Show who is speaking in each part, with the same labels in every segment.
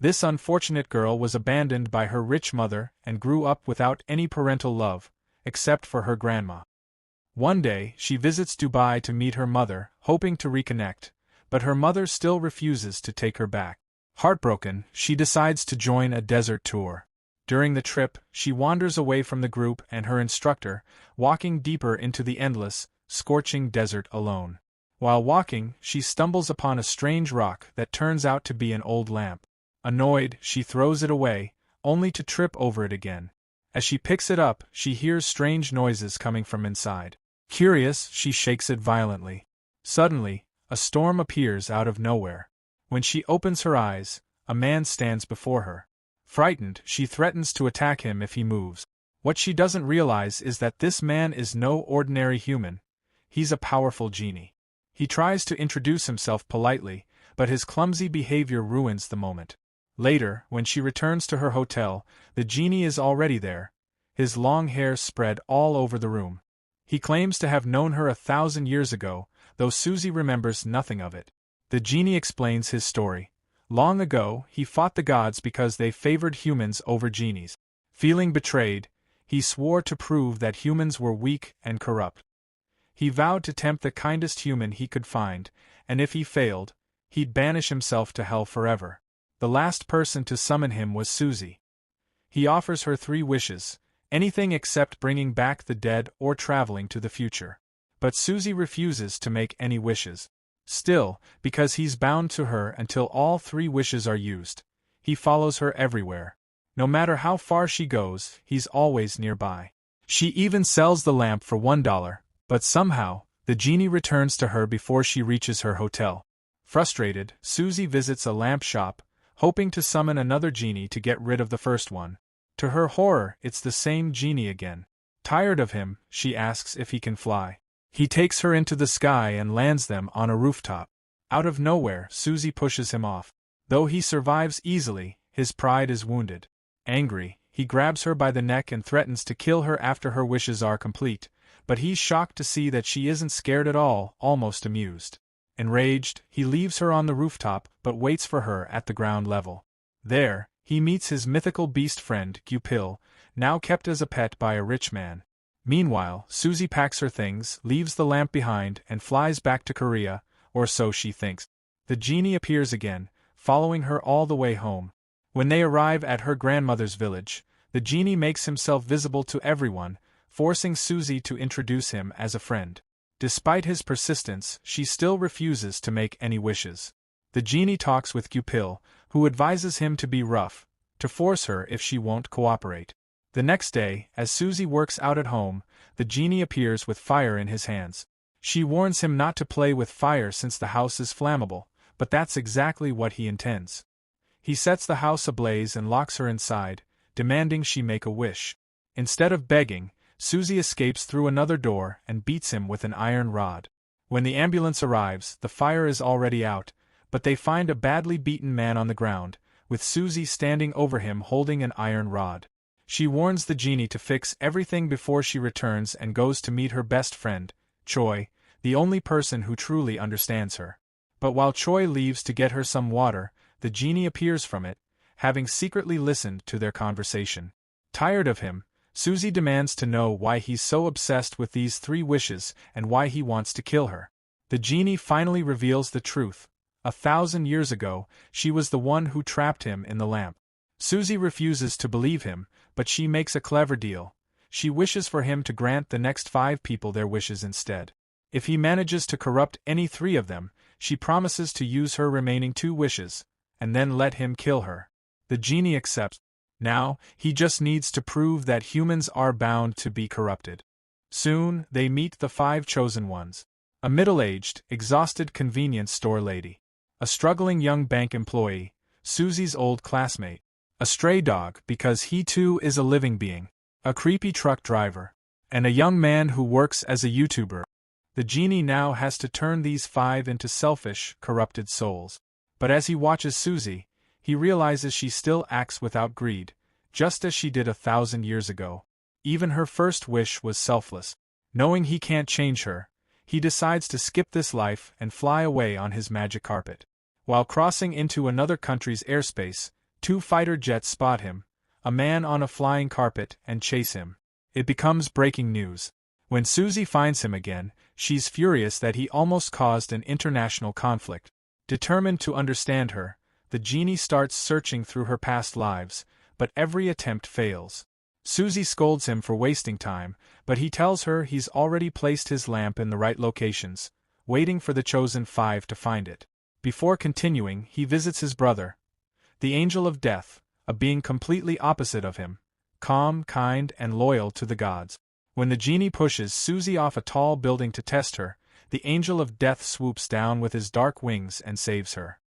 Speaker 1: This unfortunate girl was abandoned by her rich mother and grew up without any parental love, except for her grandma. One day, she visits Dubai to meet her mother, hoping to reconnect, but her mother still refuses to take her back. Heartbroken, she decides to join a desert tour. During the trip, she wanders away from the group and her instructor, walking deeper into the endless, scorching desert alone. While walking, she stumbles upon a strange rock that turns out to be an old lamp. Annoyed, she throws it away, only to trip over it again. As she picks it up, she hears strange noises coming from inside. Curious, she shakes it violently. Suddenly, a storm appears out of nowhere. When she opens her eyes, a man stands before her. Frightened, she threatens to attack him if he moves. What she doesn't realize is that this man is no ordinary human. He's a powerful genie. He tries to introduce himself politely, but his clumsy behavior ruins the moment. Later, when she returns to her hotel, the genie is already there, his long hair spread all over the room. He claims to have known her 1,000 years ago, though Susie remembers nothing of it. The genie explains his story. Long ago, he fought the gods because they favored humans over genies. Feeling betrayed, he swore to prove that humans were weak and corrupt. He vowed to tempt the kindest human he could find, and if he failed, he'd banish himself to hell forever. The last person to summon him was Susie. He offers her 3 wishes, anything except bringing back the dead or traveling to the future. But Susie refuses to make any wishes. Still, because he's bound to her until all 3 wishes are used, he follows her everywhere. No matter how far she goes, he's always nearby. She even sells the lamp for $1, but somehow, the genie returns to her before she reaches her hotel. Frustrated, Susie visits a lamp shop, hoping to summon another genie to get rid of the first one. To her horror, it's the same genie again. Tired of him, she asks if he can fly. He takes her into the sky and lands them on a rooftop. Out of nowhere, Susie pushes him off. Though he survives easily, his pride is wounded. Angry, he grabs her by the neck and threatens to kill her after her wishes are complete, but he's shocked to see that she isn't scared at all, almost amused. Enraged, he leaves her on the rooftop but waits for her at the ground level. There, he meets his mythical beast friend, Gupil, now kept as a pet by a rich man. Meanwhile, Susie packs her things, leaves the lamp behind, and flies back to Korea, or so she thinks. The genie appears again, following her all the way home. When they arrive at her grandmother's village, the genie makes himself visible to everyone, forcing Susie to introduce him as a friend. Despite his persistence, she still refuses to make any wishes. The genie talks with Gupil, who advises him to be rough, to force her if she won't cooperate. The next day, as Susie works out at home, the genie appears with fire in his hands. She warns him not to play with fire since the house is flammable, but that's exactly what he intends. He sets the house ablaze and locks her inside, demanding she make a wish. Instead of begging, Susie escapes through another door and beats him with an iron rod. When the ambulance arrives, the fire is already out, but they find a badly beaten man on the ground, with Susie standing over him holding an iron rod. She warns the genie to fix everything before she returns and goes to meet her best friend, Choi, the only person who truly understands her. But while Choi leaves to get her some water, the genie appears from it, having secretly listened to their conversation. Tired of him, Susie demands to know why he's so obsessed with these 3 wishes and why he wants to kill her. The genie finally reveals the truth. 1,000 years ago, she was the one who trapped him in the lamp. Susie refuses to believe him, but she makes a clever deal. She wishes for him to grant the next 5 people their wishes instead. If he manages to corrupt any 3 of them, she promises to use her remaining 2 wishes, and then let him kill her. The genie accepts. Now, he just needs to prove that humans are bound to be corrupted. Soon, they meet the 5 chosen ones. A middle-aged, exhausted convenience store lady. A struggling young bank employee, Susie's old classmate. A stray dog because he too is a living being. A creepy truck driver. And a young man who works as a YouTuber. The genie now has to turn these 5 into selfish, corrupted souls. But as he watches Susie, he realizes she still acts without greed, just as she did 1,000 years ago. Even her first wish was selfless. Knowing he can't change her, he decides to skip this life and fly away on his magic carpet. While crossing into another country's airspace, Two fighter jets spot him, a man on a flying carpet, and chase him. It becomes breaking news. When Susie finds him again, she's furious that he almost caused an international conflict. Determined to understand her, the genie starts searching through her past lives, but every attempt fails. Susie scolds him for wasting time, but he tells her he's already placed his lamp in the right locations, waiting for the chosen five to find it. Before continuing, he visits his brother, the Angel of Death, a being completely opposite of him, calm, kind, and loyal to the gods. When the genie pushes Susie off a tall building to test her, the Angel of Death swoops down with his dark wings and saves her.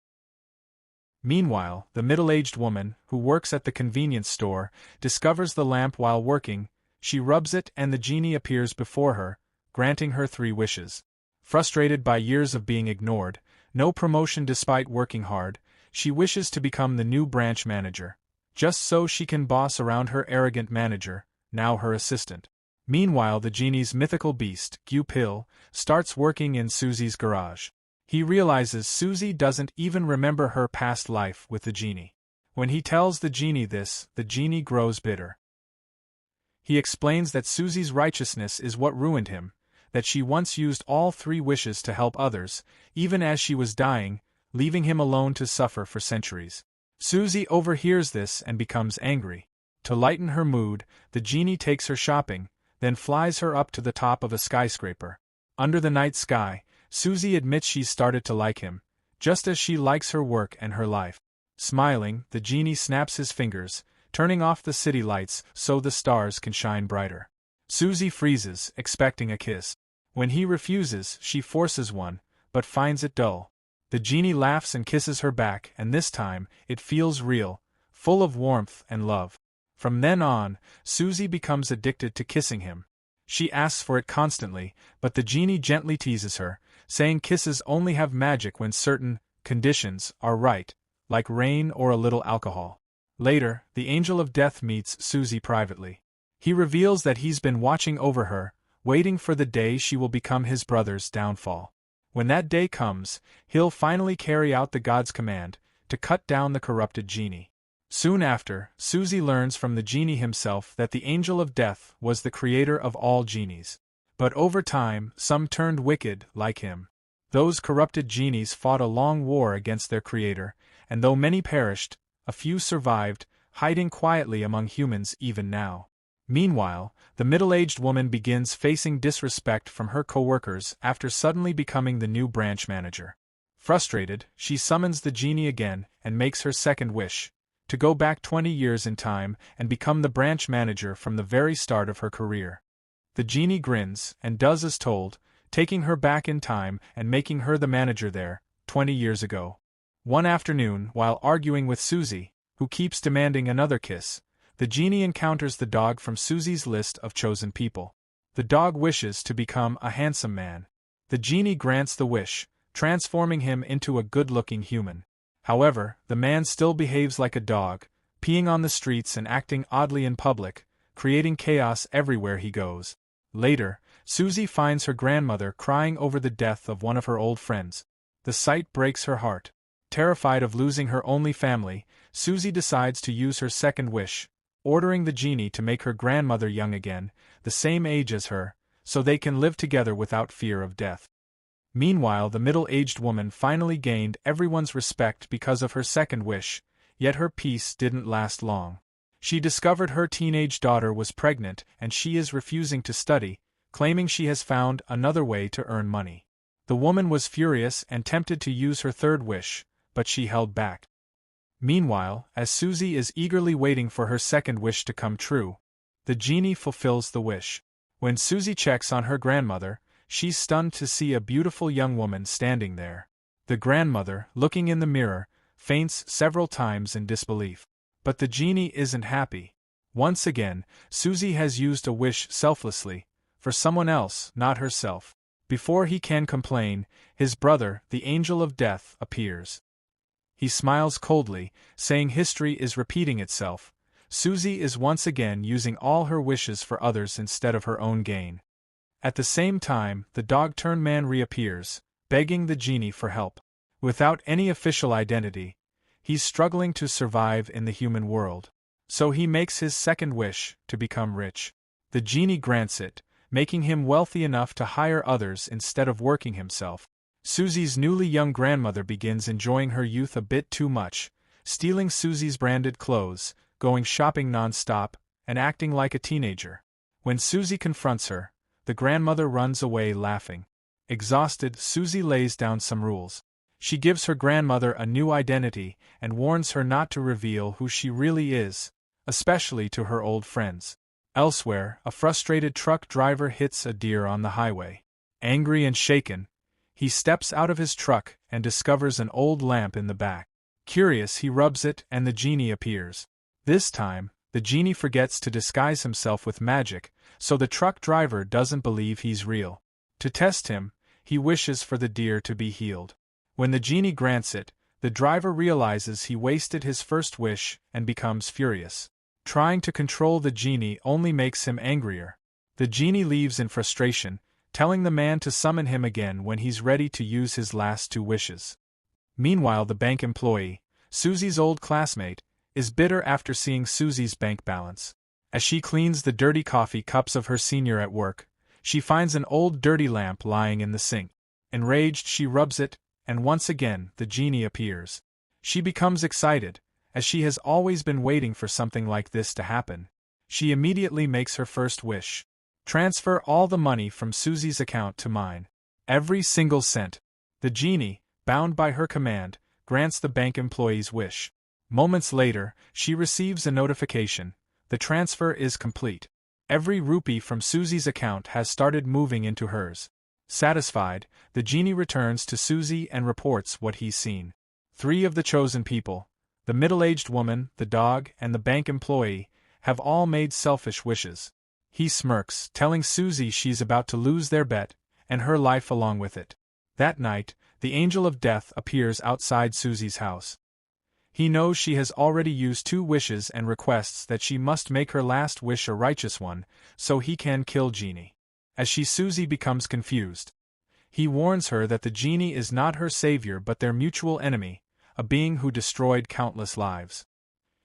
Speaker 1: Meanwhile, the middle-aged woman, who works at the convenience store, discovers the lamp while working. She rubs it and the genie appears before her, granting her 3 wishes. Frustrated by years of being ignored, no promotion despite working hard, she wishes to become the new branch manager, just so she can boss around her arrogant manager, now her assistant. Meanwhile, the genie's mythical beast, Gupil, starts working in Susie's garage. He realizes Susie doesn't even remember her past life with the genie. When he tells the genie this, the genie grows bitter. He explains that Susie's righteousness is what ruined him, that she once used all 3 wishes to help others, even as she was dying, leaving him alone to suffer for centuries. Susie overhears this and becomes angry. To lighten her mood, the genie takes her shopping, then flies her up to the top of a skyscraper. Under the night sky, Susie admits she's started to like him, just as she likes her work and her life. Smiling, the genie snaps his fingers, turning off the city lights so the stars can shine brighter. Susie freezes, expecting a kiss. When he refuses, she forces one, but finds it dull. The genie laughs and kisses her back, and this time, it feels real, full of warmth and love. From then on, Susie becomes addicted to kissing him. She asks for it constantly, but the genie gently teases her, saying kisses only have magic when certain conditions are right, like rain or a little alcohol. Later, the Angel of Death meets Susie privately. He reveals that he's been watching over her, waiting for the day she will become his brother's downfall. When that day comes, he'll finally carry out the god's command, to cut down the corrupted genie. Soon after, Susie learns from the genie himself that the Angel of Death was the creator of all genies. But over time, some turned wicked, like him. Those corrupted genies fought a long war against their creator, and though many perished, a few survived, hiding quietly among humans even now. Meanwhile, the middle-aged woman begins facing disrespect from her co-workers after suddenly becoming the new branch manager. Frustrated, she summons the genie again and makes her second wish, to go back 20 years in time and become the branch manager from the very start of her career. The genie grins and does as told, taking her back in time and making her the manager there, 20 years ago. One afternoon, while arguing with Susie, who keeps demanding another kiss, the genie encounters the dog from Susie's list of chosen people. The dog wishes to become a handsome man. The genie grants the wish, transforming him into a good-looking human. However, the man still behaves like a dog, peeing on the streets and acting oddly in public, creating chaos everywhere he goes. Later, Susie finds her grandmother crying over the death of one of her old friends. The sight breaks her heart. Terrified of losing her only family, Susie decides to use her second wish, ordering the genie to make her grandmother young again, the same age as her, so they can live together without fear of death. Meanwhile, the middle-aged woman finally gained everyone's respect because of her second wish, yet her peace didn't last long. She discovered her teenage daughter was pregnant and she is refusing to study, claiming she has found another way to earn money. The woman was furious and tempted to use her third wish, but she held back. Meanwhile, as Susie is eagerly waiting for her second wish to come true, the genie fulfills the wish. When Susie checks on her grandmother, she's stunned to see a beautiful young woman standing there. The grandmother, looking in the mirror, faints several times in disbelief. But the genie isn't happy. Once again, Susie has used a wish selflessly, for someone else, not herself. Before he can complain, his brother, the Angel of Death, appears. He smiles coldly, saying history is repeating itself. Susie is once again using all her wishes for others instead of her own gain. At the same time, the dog-turned-man reappears, begging the genie for help. Without any official identity, He's struggling to survive in the human world. So he makes his second wish, to become rich. The genie grants it, making him wealthy enough to hire others instead of working himself. Susie's newly young grandmother begins enjoying her youth a bit too much, stealing Susie's branded clothes, going shopping non-stop, and acting like a teenager. When Susie confronts her, the grandmother runs away laughing. Exhausted, Susie lays down some rules. She gives her grandmother a new identity and warns her not to reveal who she really is, especially to her old friends. Elsewhere, a frustrated truck driver hits a deer on the highway. Angry and shaken, he steps out of his truck and discovers an old lamp in the back. Curious, he rubs it and the genie appears. This time, the genie forgets to disguise himself with magic, so the truck driver doesn't believe he's real. To test him, he wishes for the deer to be healed. When the genie grants it, the driver realizes he wasted his first wish and becomes furious. Trying to control the genie only makes him angrier. The genie leaves in frustration, telling the man to summon him again when he's ready to use his last two wishes. Meanwhile, the bank employee, Susie's old classmate, is bitter after seeing Susie's bank balance. As she cleans the dirty coffee cups of her senior at work, she finds an old dirty lamp lying in the sink. Enraged, she rubs it, and once again, the genie appears. She becomes excited, as she has always been waiting for something like this to happen. She immediately makes her first wish. Transfer all the money from Susie's account to mine. Every single cent. The genie, bound by her command, grants the bank employee's wish. Moments later, she receives a notification. The transfer is complete. Every rupee from Susie's account has started moving into hers. Satisfied, the genie returns to Susie and reports what he's seen. 3 of the chosen people, the middle-aged woman, the dog, and the bank employee, have all made selfish wishes. He smirks, telling Susie she's about to lose their bet, and her life along with it. That night, the angel of death appears outside Susie's house. He knows she has already used 2 wishes and requests that she must make her last wish a righteous one, so he can kill Genie. As Susie becomes confused, he warns her that the genie is not her savior but their mutual enemy, a being who destroyed countless lives.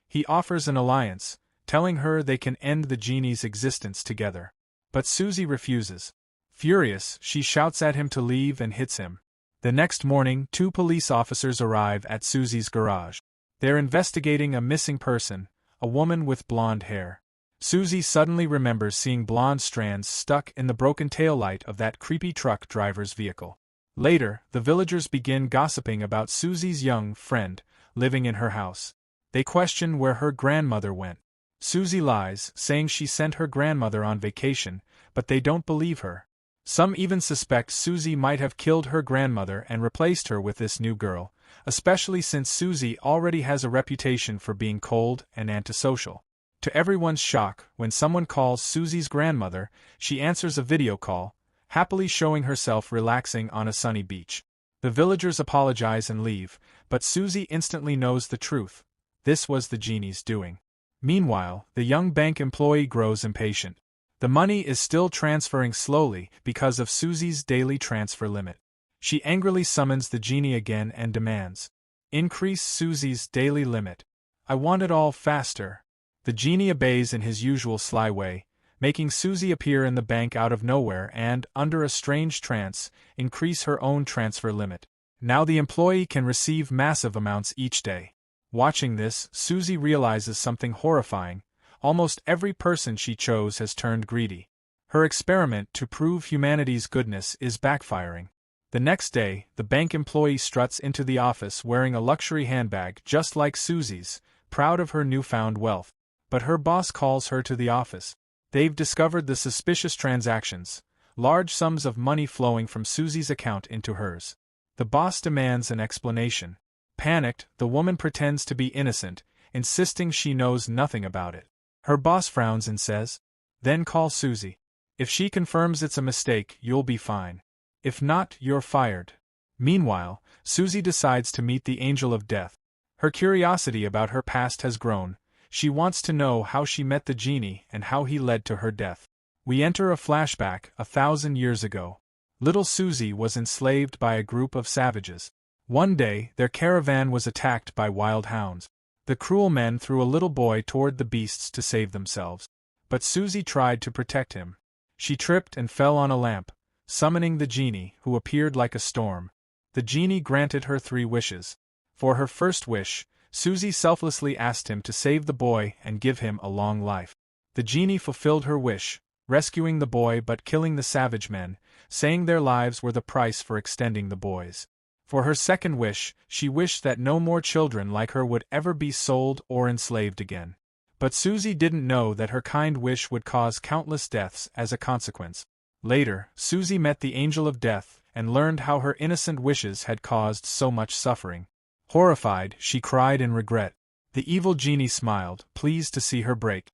Speaker 1: He offers an alliance, telling her they can end the genie's existence together. But Susie refuses. Furious, she shouts at him to leave and hits him. The next morning, 2 police officers arrive at Susie's garage. They're investigating a missing person, a woman with blonde hair. Susie suddenly remembers seeing blonde strands stuck in the broken taillight of that creepy truck driver's vehicle. Later, the villagers begin gossiping about Susie's young friend, living in her house. They question where her grandmother went. Susie lies, saying she sent her grandmother on vacation, but they don't believe her. Some even suspect Susie might have killed her grandmother and replaced her with this new girl, especially since Susie already has a reputation for being cold and antisocial. To everyone's shock, when someone calls Susie's grandmother, she answers a video call, happily showing herself relaxing on a sunny beach. The villagers apologize and leave, but Susie instantly knows the truth. This was the genie's doing. Meanwhile, the young bank employee grows impatient. The money is still transferring slowly because of Susie's daily transfer limit. She angrily summons the genie again and demands, "Increase Susie's daily limit. I want it all faster." The genie obeys in his usual sly way, making Susie appear in the bank out of nowhere and, under a strange trance, increase her own transfer limit. Now the employee can receive massive amounts each day. Watching this, Susie realizes something horrifying. Almost every person she chose has turned greedy. Her experiment to prove humanity's goodness is backfiring. The next day, the bank employee struts into the office wearing a luxury handbag just like Susie's, proud of her newfound wealth. But her boss calls her to the office. They've discovered the suspicious transactions, large sums of money flowing from Susie's account into hers. The boss demands an explanation. Panicked, the woman pretends to be innocent, insisting she knows nothing about it. Her boss frowns and says, "Then call Susie. If she confirms it's a mistake, you'll be fine. If not, you're fired." Meanwhile, Susie decides to meet the angel of death. Her curiosity about her past has grown. She wants to know how she met the genie and how he led to her death. We enter a flashback 1,000 years ago. Little Susie was enslaved by a group of savages. One day, their caravan was attacked by wild hounds. The cruel men threw a little boy toward the beasts to save themselves. But Susie tried to protect him. She tripped and fell on a lamp, summoning the genie, who appeared like a storm. The genie granted her 3 wishes. For her first wish, Susie selflessly asked him to save the boy and give him a long life. The genie fulfilled her wish, rescuing the boy but killing the savage men, saying their lives were the price for extending the boy's. For her second wish, she wished that no more children like her would ever be sold or enslaved again. But Susie didn't know that her kind wish would cause countless deaths as a consequence. Later, Susie met the angel of death and learned how her innocent wishes had caused so much suffering. Horrified, she cried in regret. The evil genie smiled, pleased to see her break.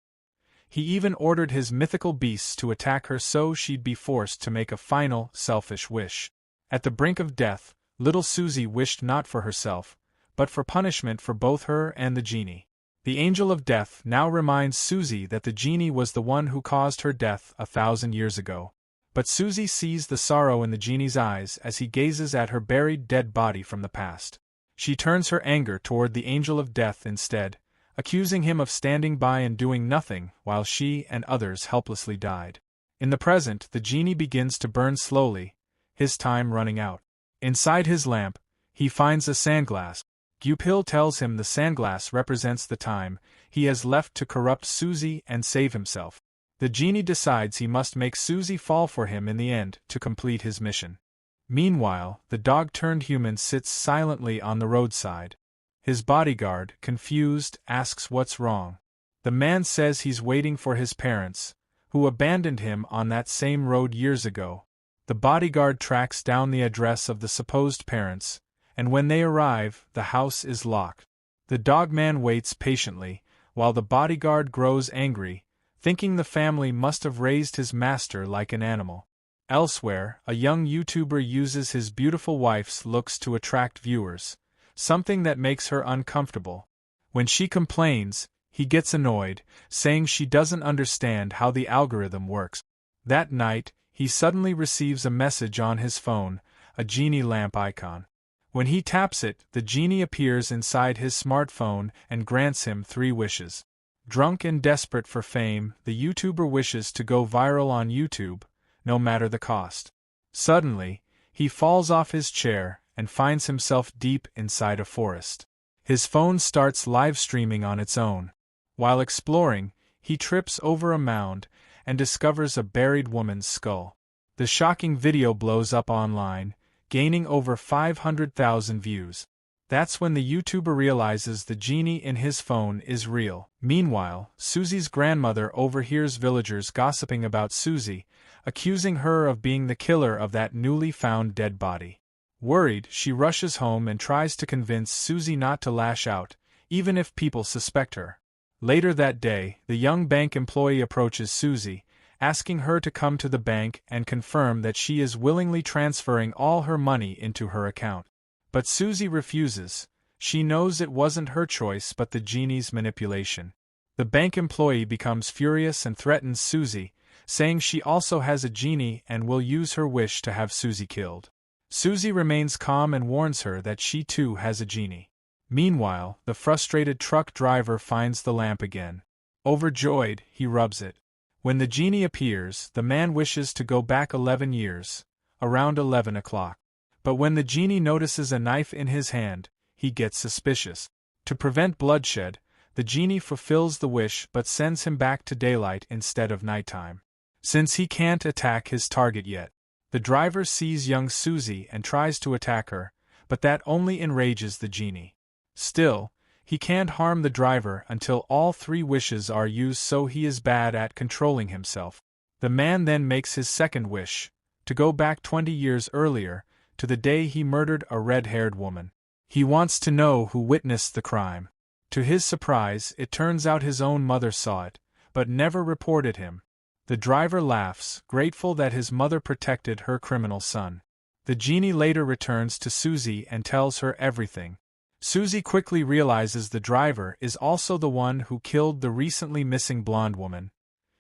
Speaker 1: He even ordered his mythical beasts to attack her so she'd be forced to make a final, selfish wish. At the brink of death, little Susie wished not for herself, but for punishment for both her and the genie. The angel of death now reminds Susie that the genie was the one who caused her death 1,000 years ago. But Susie sees the sorrow in the genie's eyes as he gazes at her buried dead body from the past. She turns her anger toward the angel of death instead, accusing him of standing by and doing nothing while she and others helplessly died. In the present, the genie begins to burn slowly, his time running out. Inside his lamp, he finds a sandglass. Gupil tells him the sandglass represents the time he has left to corrupt Susie and save himself. The genie decides he must make Susie fall for him in the end to complete his mission. Meanwhile, the dog-turned-human sits silently on the roadside. His bodyguard, confused, asks what's wrong. The man says he's waiting for his parents, who abandoned him on that same road years ago. The bodyguard tracks down the address of the supposed parents, and when they arrive, the house is locked. The dogman waits patiently, while the bodyguard grows angry, thinking the family must have raised his master like an animal. Elsewhere, a young YouTuber uses his beautiful wife's looks to attract viewers, something that makes her uncomfortable. When she complains, he gets annoyed, saying she doesn't understand how the algorithm works. That night, he suddenly receives a message on his phone, a genie lamp icon. When he taps it, the genie appears inside his smartphone and grants him 3 wishes. Drunk and desperate for fame, the YouTuber wishes to go viral on YouTube, no matter the cost. Suddenly, he falls off his chair and finds himself deep inside a forest. His phone starts live streaming on its own. While exploring, he trips over a mound and discovers a buried woman's skull. The shocking video blows up online, gaining over 500,000 views. That's when the YouTuber realizes the genie in his phone is real. Meanwhile, Susie's grandmother overhears villagers gossiping about Susie, accusing her of being the killer of that newly found dead body. Worried, she rushes home and tries to convince Susie not to lash out, even if people suspect her. Later that day, the young bank employee approaches Susie, asking her to come to the bank and confirm that she is willingly transferring all her money into her account. But Susie refuses. She knows it wasn't her choice but the genie's manipulation. The bank employee becomes furious and threatens Susie, saying she also has a genie and will use her wish to have Susie killed. Susie remains calm and warns her that she too has a genie. Meanwhile, the frustrated truck driver finds the lamp again. Overjoyed, he rubs it. When the genie appears, the man wishes to go back 11 years, around 11 o'clock. But when the genie notices a knife in his hand, he gets suspicious. To prevent bloodshed, the genie fulfills the wish but sends him back to daylight instead of nighttime. Since he can't attack his target yet, the driver sees young Susie and tries to attack her, but that only enrages the genie. Still, he can't harm the driver until all 3 wishes are used, so he is bad at controlling himself. The man then makes his second wish, to go back 20 years earlier, to the day he murdered a red-haired woman. He wants to know who witnessed the crime. To his surprise, it turns out his own mother saw it, but never reported him. The driver laughs, grateful that his mother protected her criminal son. The genie later returns to Susie and tells her everything. Susie quickly realizes the driver is also the one who killed the recently missing blonde woman.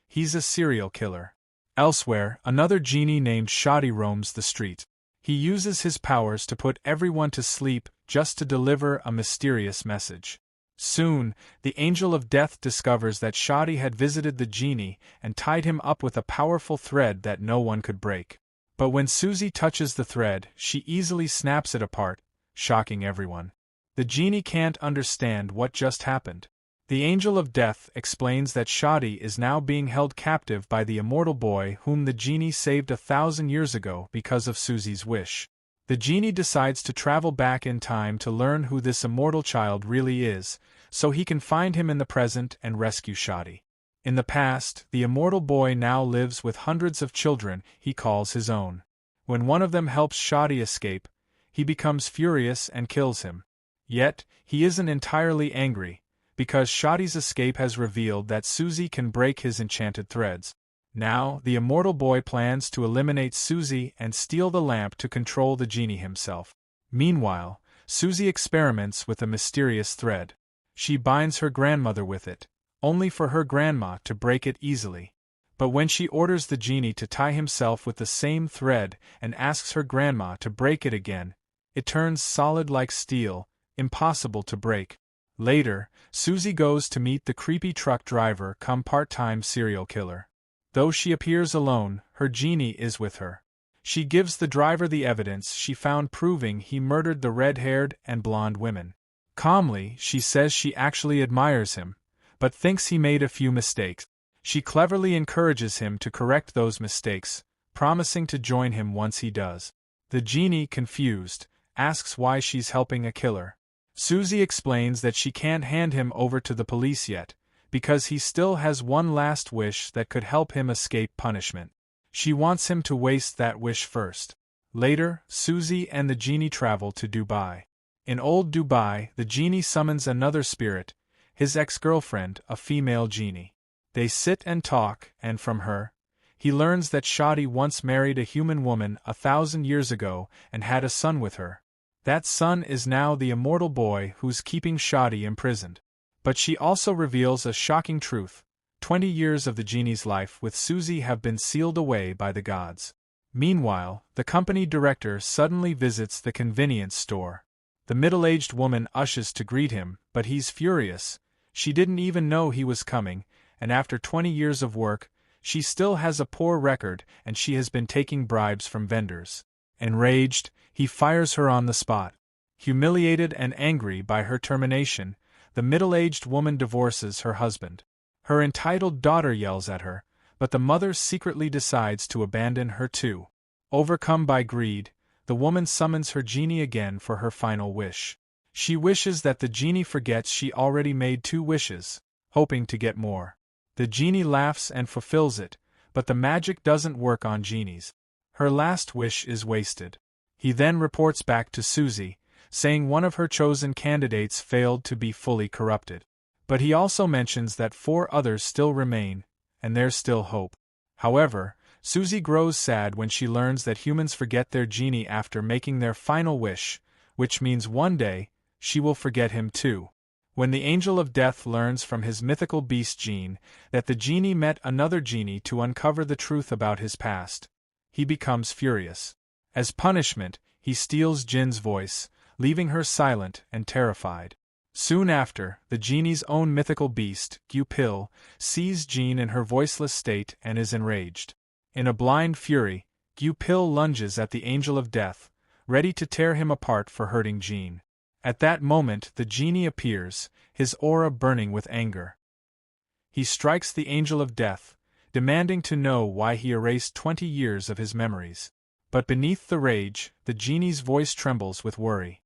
Speaker 1: He's a serial killer. Elsewhere, another genie named Shoddy roams the street. He uses his powers to put everyone to sleep just to deliver a mysterious message. Soon, the Angel of Death discovers that Shadi had visited the genie and tied him up with a powerful thread that no one could break. But when Susie touches the thread, she easily snaps it apart, shocking everyone. The genie can't understand what just happened. The Angel of Death explains that Shadi is now being held captive by the immortal boy whom the genie saved 1,000 years ago because of Susie's wish. The genie decides to travel back in time to learn who this immortal child really is, so he can find him in the present and rescue Shadi. In the past, the immortal boy now lives with hundreds of children he calls his own. When one of them helps Shadi escape, he becomes furious and kills him. Yet, he isn't entirely angry, because Shadi's escape has revealed that Susie can break his enchanted threads. Now, the immortal boy plans to eliminate Susie and steal the lamp to control the genie himself. Meanwhile, Susie experiments with a mysterious thread. She binds her grandmother with it, only for her grandma to break it easily. But when she orders the genie to tie himself with the same thread and asks her grandma to break it again, it turns solid like steel, impossible to break. Later, Susie goes to meet the creepy truck driver come part-time serial killer. Though she appears alone, her genie is with her. She gives the driver the evidence she found proving he murdered the red-haired and blonde women. Calmly, she says she actually admires him, but thinks he made a few mistakes. She cleverly encourages him to correct those mistakes, promising to join him once he does. The genie, confused, asks why she's helping a killer. Susie explains that she can't hand him over to the police yet, because he still has one last wish that could help him escape punishment. She wants him to waste that wish first. Later, Susie and the genie travel to Dubai. In old Dubai, the genie summons another spirit, his ex-girlfriend, a female genie. They sit and talk, and from her, he learns that Shadi once married a human woman 1,000 years ago and had a son with her. That son is now the immortal boy who's keeping Shadi imprisoned. But she also reveals a shocking truth. 20 years of the genie's life with Susie have been sealed away by the gods. Meanwhile, the company director suddenly visits the convenience store. The middle-aged woman ushers to greet him, but he's furious. She didn't even know he was coming, and after 20 years of work, she still has a poor record and she has been taking bribes from vendors. Enraged, he fires her on the spot. Humiliated and angry by her termination, the middle-aged woman divorces her husband. Her entitled daughter yells at her, but the mother secretly decides to abandon her too. Overcome by greed, the woman summons her genie again for her final wish. She wishes that the genie forgets she already made 2 wishes, hoping to get more. The genie laughs and fulfills it, but the magic doesn't work on genies. Her last wish is wasted. He then reports back to Susie, saying one of her chosen candidates failed to be fully corrupted. But he also mentions that 4 others still remain, and there's still hope. However, Susie grows sad when she learns that humans forget their genie after making their final wish, which means one day, she will forget him too. When the Angel of Death learns from his mythical beast Genie that the genie met another genie to uncover the truth about his past, he becomes furious. As punishment, he steals Jin's voice, leaving her silent and terrified. Soon after, the genie's own mythical beast, Gupil, sees Jean in her voiceless state and is enraged. In a blind fury, Gupil lunges at the Angel of Death, ready to tear him apart for hurting Jean. At that moment the genie appears, his aura burning with anger. He strikes the Angel of Death, demanding to know why he erased 20 years of his memories. But beneath the rage, the genie's voice trembles with worry.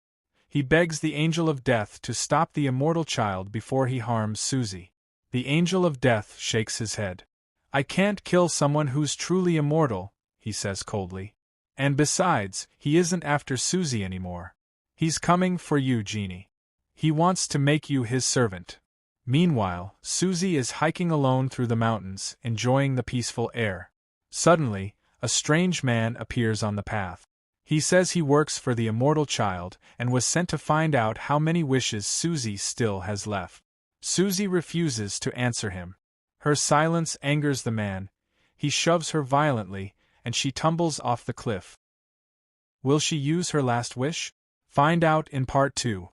Speaker 1: He begs the Angel of Death to stop the immortal child before he harms Susie. The Angel of Death shakes his head. "I can't kill someone who's truly immortal," he says coldly. "And besides, he isn't after Susie anymore. He's coming for you, Genie. He wants to make you his servant." Meanwhile, Susie is hiking alone through the mountains, enjoying the peaceful air. Suddenly, a strange man appears on the path. He says he works for the immortal child and was sent to find out how many wishes Susie still has left. Susie refuses to answer him. Her silence angers the man. He shoves her violently, and she tumbles off the cliff. Will she use her last wish? Find out in part 2.